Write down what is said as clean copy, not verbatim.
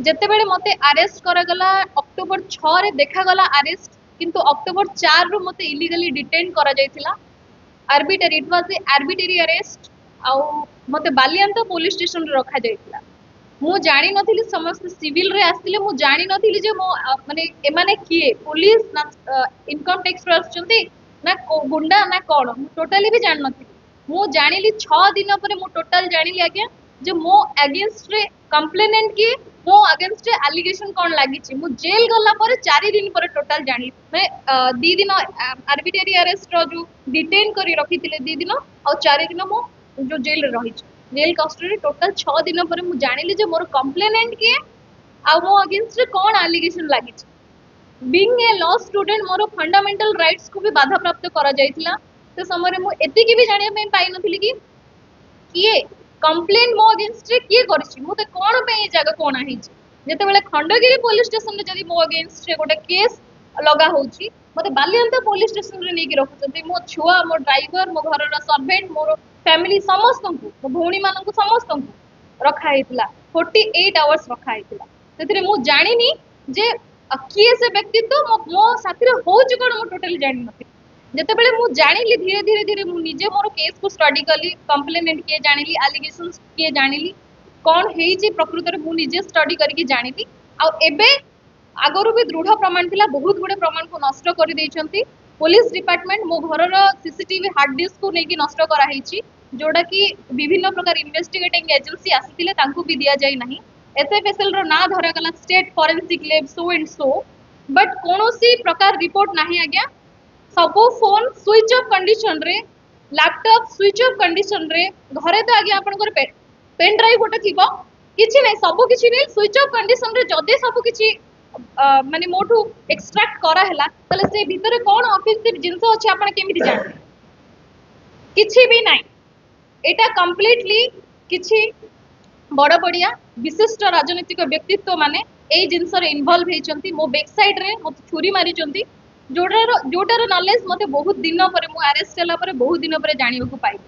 ଯେତେବେଳେ ମତେ ଆରେଷ୍ଟ କରାଗଲା ଅକ୍ଟୋବର 6 ରେ ଦେଖାଗଲା ଆରେଷ୍ଟ, କିନ୍ତୁ ଅକ୍ଟୋବର 4 ରୁ ମତେ ଇଲିଗାଲି डिटेन करा जायतिला। Arbitrary, it was a arbitrary arrest. आउ मते बालियांता पुलिस स्टेशन रे रखा जायतिला। मु जानी नथिली समस्त सिविल रे आस्तिले, मु जानी नथिली जे मो माने एमाने किए पुलिस ना इनकम टैक्स रे आछंती ना गुंडा ना कोन, मु टोटली भी जान नथिली। मु जानिली 6 दिन पर मु टोटल जानिली आज्ञा जे मो अगेंस्ट रे कंप्लेनेंट किए, मो अगेंस्ट रे एलिगेशन कोन लागि छि। मु जेल गला पर 4 दिन पर टोटल जानी मैं 2 दिन आर्बिटरी अरेस्ट रो जो डिटेन करी रखिथिले 2 दिन और 4 दिन मो जो जेल रे रही छि। जेल कस्टडी टोटल 6 दिन पर मु जानिली जे मोर कंप्लेनेंट किए आ मो अगेंस्ट रे कोन एलिगेशन लागि छि। Being a law student more fundamental rights को भी बाधा प्राप्त करा जायतिला। तो समय मु एति की भी जानिया पे पाई नथिली कि किए कंप्लेन मो अगेंस्ट रे किए करछि, मते कोन पे ए जगह कोन आही छि। जेते बेले खंडगिरी पुलिस स्टेशन रे जदी मो अगेंस्ट रे गोटे केस लगा होछि, मते बालियांता पुलिस स्टेशन रे नेकी रखुछन्ती। मो छुआ, मो ड्राइवर, मो घर रा सर्वेंट, मोर फैमिली समस्त को, मो भौणी मानन को समस्त को रखा हेतिला। 48 आवर्स रखा हेतिला। सेतिरे मु जानिनी जे किए से व्यक्तित्व मो साथी रे होछि कोन, मु टोटली जानि नथि। जेते बेले मु जानिली धीरे धीरे धीरे मु निजे मोर केस को स्टडी कली, कंप्लेनेंट किए जानिली, एलिगेशंस किए जानिली, कोन हेछि प्रकृत रे मु निजे स्टडी करके जानिली। आ एबे आगरु भी दृढ़ प्रमाण थिला, बहुत गुडे प्रमाण को नष्ट कर देइछंती पुलिस डिपार्टमेंट। मो घर रो सीसीटीवी हार्ड डिस्क को नेकी नष्ट करा हेछि, जोडा कि विभिन्न प्रकार इन्वेस्टिगेटिंग एजेंसी आसीथिले तांकू भी दिया जाय नाही। एसएफएसएल रो ना धरा गला state forensic lab so and so, but कोनोसी प्रकार रिपोर्ट नाही आज्ञा। सबो फोन स्विच ऑफ कंडीशन रे, लैपटॉप स्विच ऑफ कंडीशन रे, घरे तो आगे आपन पेन ड्राइव गोटे थिबो, किछि नै, सबो किछि नै, स्विच ऑफ कंडीशन रे। जदि सबो किछि माने मोठू एक्सट्रैक्ट करा हला तले से भीतर कोन ऑफेंसिव जिंस अछि आपन केमिति जान, किछि भी नै। एटा कंप्लीटली किछि बड़ बड़िया विशिष्ट राजनीतिक व्यक्तित्व माने एई जिंस रे इन्वॉल्व हेचंती। मो बैक साइड रे मते छुरी मारिचंती, जोटार नॉलेज मते बहुत दिन पर मु अरेस्ट होला पर बहुत दिन पर जानिबा को पाइली।